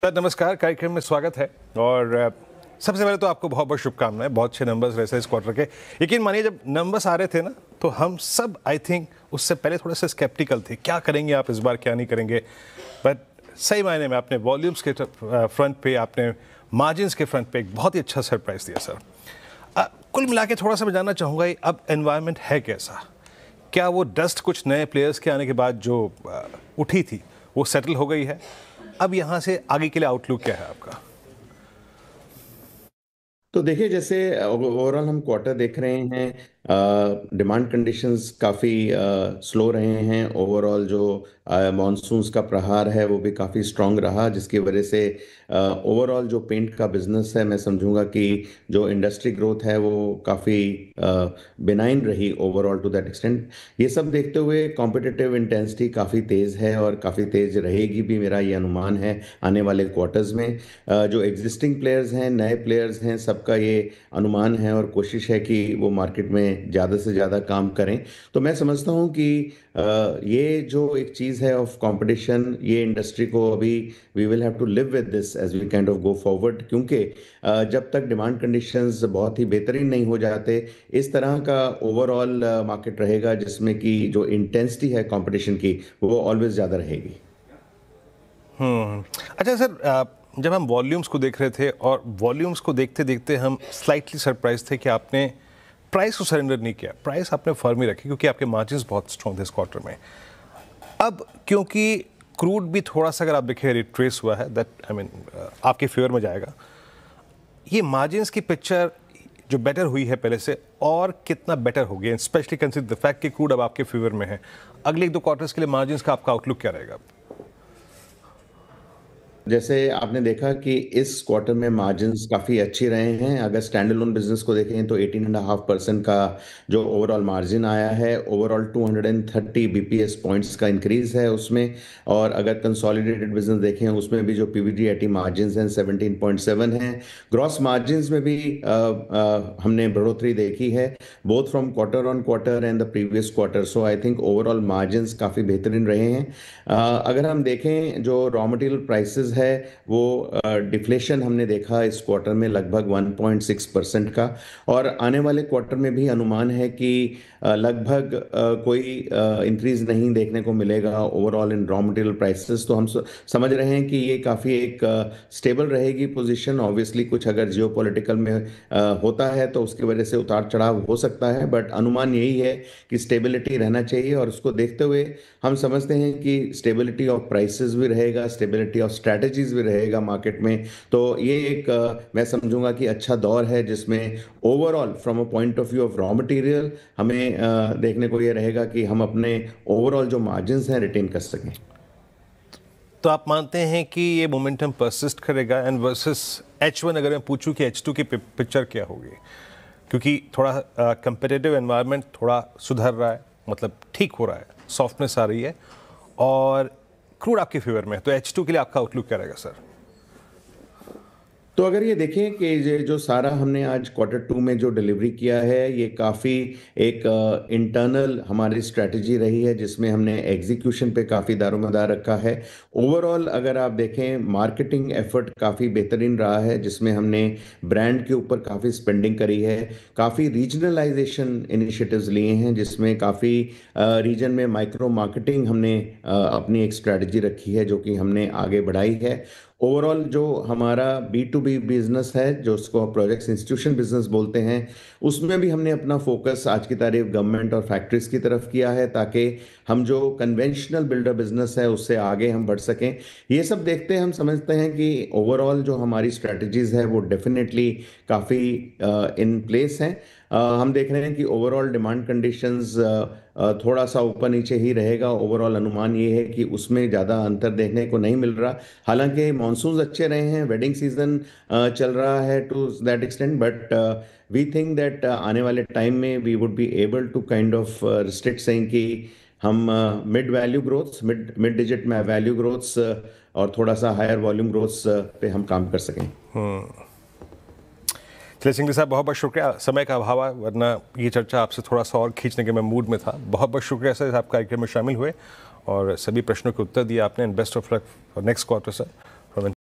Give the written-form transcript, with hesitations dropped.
Sir नमस्कार, कार्यक्रम में स्वागत है। और सबसे पहले तो आपको बहुत बहुत शुभकामनाएं। बहुत अच्छे नंबर्स रहे थे इस क्वार्टर के। यकीन मानिए जब नंबर्स आ रहे थे ना, तो हम सब आई थिंक उससे पहले थोड़ा सा स्केप्टिकल थे, क्या करेंगे आप इस बार, क्या नहीं करेंगे। बट सही मायने में आपने वॉल्यूम्स के फ्रंट पे, आपने मार्जिन्स के फ्रंट पे एक बहुत ही अच्छा सरप्राइज दिया सर। कुल मिला के थोड़ा सा मैं जानना चाहूँगा अब एनवायरनमेंट है कैसा? क्या वो डस्ट कुछ नए प्लेयर्स के आने के बाद जो उठी थी वो सेटल हो गई है? अब यहाँ से आगे के लिए आउटलुक क्या है आपका? तो देखिए, जैसे ओवरऑल हम क्वार्टर देख रहे हैं, डिमांड कंडीशंस काफ़ी स्लो रहे हैं। ओवरऑल जो मॉनसून्स का प्रहार है वो भी काफ़ी स्ट्रांग रहा, जिसकी वजह से ओवरऑल जो पेंट का बिजनेस है, मैं समझूंगा कि जो इंडस्ट्री ग्रोथ है वो काफ़ी बिनाइन रही ओवरऑल टू दैट एक्सटेंट। ये सब देखते हुए कॉम्पिटिटिव इंटेंसिटी काफ़ी तेज़ है और काफ़ी तेज़ रहेगी भी, मेरा ये अनुमान है आने वाले क्वार्टर्स में। जो एग्जिस्टिंग प्लेयर्स हैं, नए प्लेयर्स हैं, सबका ये अनुमान है और कोशिश है कि वो मार्केट में ज़्यादा से ज़्यादा काम करें। तो मैं समझता हूँ कि ये जो एक चीज़ है ऑफ कंपटीशन, ये इंडस्ट्री को अभी we will have to live with this as we kind of go forward, क्योंकि जब तक डिमांड कंडीशंस बहुत ही बेहतरीन नहीं हो जाते, इस तरह का ओवरऑल मार्केट रहेगा जिसमें कि जो इंटेंसिटी है कंपटीशन की वो ऑलवेज ज़्यादा रहेगी। अच्छा सर, जब हम वॉल्यूम्स को देख रहे थे और वॉल्यूम्स को देखते देखते हम स्लाइटली सरप्राइज थे कि आपने प्राइस को सरेंडर नहीं किया, प्राइस आपने फर्म ही रखी क्योंकि आपके मार्जिन्स बहुत स्ट्रॉन्ग थे इस क्वार्टर में। अब क्योंकि क्रूड भी थोड़ा सा अगर आप देखें रिट्रेस हुआ है, दैट आई मीन आपके फेवर में जाएगा, ये मार्जिन्स की पिक्चर जो बेटर हुई है पहले से और कितना बेटर हो गया, स्पेशली कंसिडर द फैक्ट कि क्रूड अब आपके फेवर में है। अगले एक दो क्वार्टर्स के लिए मार्जिन्स का आपका आउटलुक क्या रहेगा? जैसे आपने देखा कि इस क्वार्टर में मार्जिन्स काफ़ी अच्छे रहे हैं। अगर स्टैंड अलोन बिजनेस को देखें तो 18.5% का जो ओवरऑल मार्जिन आया है, ओवरऑल 230 बीपीएस पॉइंट्स का इंक्रीज है उसमें। और अगर कंसोलिडेटेड बिजनेस देखें उसमें भी जो पीबीडीआईटी मार्जिन्स हैं 17.7 हैं। ग्रॉस मार्जिन्स में भी हमने बढ़ोतरी देखी है, both from quarter on quarter and the previous quarter. So I think overall margins काफ़ी बेहतरीन रहे हैं। अगर हम देखें जो रॉ मटेरियल प्राइसेस है, वो डिफ्लेशन हमने देखा इस क्वार्टर में लगभग 1.6% का। और आने वाले क्वार्टर में भी अनुमान है कि लगभग कोई इंक्रीज नहीं देखने को मिलेगा ओवरऑल इन रॉ मटेरियल प्राइसेस। तो हम समझ रहे हैं कि ये काफ़ी एक स्टेबल रहेगी पोजीशन। ऑब्वियसली कुछ अगर जियोपॉलिटिकल में होता है तो उसकी वजह से उतार चढ़ाव हो सकता है, बट अनुमान यही है कि स्टेबिलिटी रहना चाहिए। और उसको देखते हुए हम समझते हैं कि स्टेबिलिटी ऑफ प्राइसेस भी रहेगा, स्टेबिलिटी ऑफ स्ट्रैटेजीज भी रहेगा मार्केट में। तो ये एक मैं समझूंगा कि अच्छा दौर है जिसमें overall from a point of view of raw material हमें देखने को ये रहेगा कि हम अपने ओवरऑल जो मार्जिन्स हैं रिटेन कर सकें। तो आप मानते हैं कि ये मोमेंटम परसिस्ट करेगा? एंड वर्सेस H1 अगर मैं पूछूं कि H2 की पिक्चर क्या होगी, क्योंकि थोड़ा कंपेटिटिव एनवायरनमेंट थोड़ा सुधर रहा है, मतलब ठीक हो रहा है, सॉफ्टनेस आ रही है और क्रूड आपके फेवर में है, तो H2 के लिए आपका आउटलुक क्या रहेगा सर? तो अगर ये देखें कि ये जो सारा हमने आज क्वार्टर टू में जो डिलीवरी किया है, ये काफ़ी एक इंटरनल हमारी स्ट्रैटेजी रही है जिसमें हमने एग्जीक्यूशन पे काफ़ी दारोमदार रखा है। ओवरऑल अगर आप देखें मार्केटिंग एफर्ट काफ़ी बेहतरीन रहा है, जिसमें हमने ब्रांड के ऊपर काफ़ी स्पेंडिंग करी है। काफ़ी रीजनलाइजेशन इनिशिएटिव्स लिए हैं जिसमें काफ़ी रीजन में माइक्रो मार्केटिंग हमने अपनी एक स्ट्रैटेजी रखी है जो कि हमने आगे बढ़ाई है। ओवरऑल जो हमारा बी टू बी बिजनेस है, जो उसको प्रोजेक्ट्स इंस्टीट्यूशन बिजनेस बोलते हैं, उसमें भी हमने अपना फोकस आज की तारीख गवर्नमेंट और फैक्ट्रीज की तरफ किया है, ताकि हम जो कन्वेंशनल बिल्डर बिजनेस है उससे आगे हम बढ़ सकें। ये सब देखते हम समझते हैं कि ओवरऑल जो हमारी स्ट्रेटजीज है वो डेफिनेटली काफ़ी इन प्लेस हैं। हम देख रहे हैं कि ओवरऑल डिमांड कंडीशंस थोड़ा सा ऊपर नीचे ही रहेगा। ओवरऑल अनुमान ये है कि उसमें ज़्यादा अंतर देखने को नहीं मिल रहा। हालांकि मानसून अच्छे रहे हैं, वेडिंग सीजन चल रहा है to that extent, but we think that आने वाले टाइम में we would be able to kind of restrict saying कि हम mid value growths, mid mid digit में वैल्यू ग्रोथ्स और थोड़ा सा हायर वॉल्यूम ग्रोथ्स पे हम काम कर सकें। चलिए सिंघवी साहब, बहुत बहुत शुक्रिया। समय का अभाव है, वरना ये चर्चा आपसे थोड़ा सा और खींचने के मैं मूड में था। बहुत बहुत शुक्रिया सर, आप कार्यक्रम में शामिल हुए और सभी प्रश्नों के उत्तर दिए आपने। And best of luck for next quarter sir.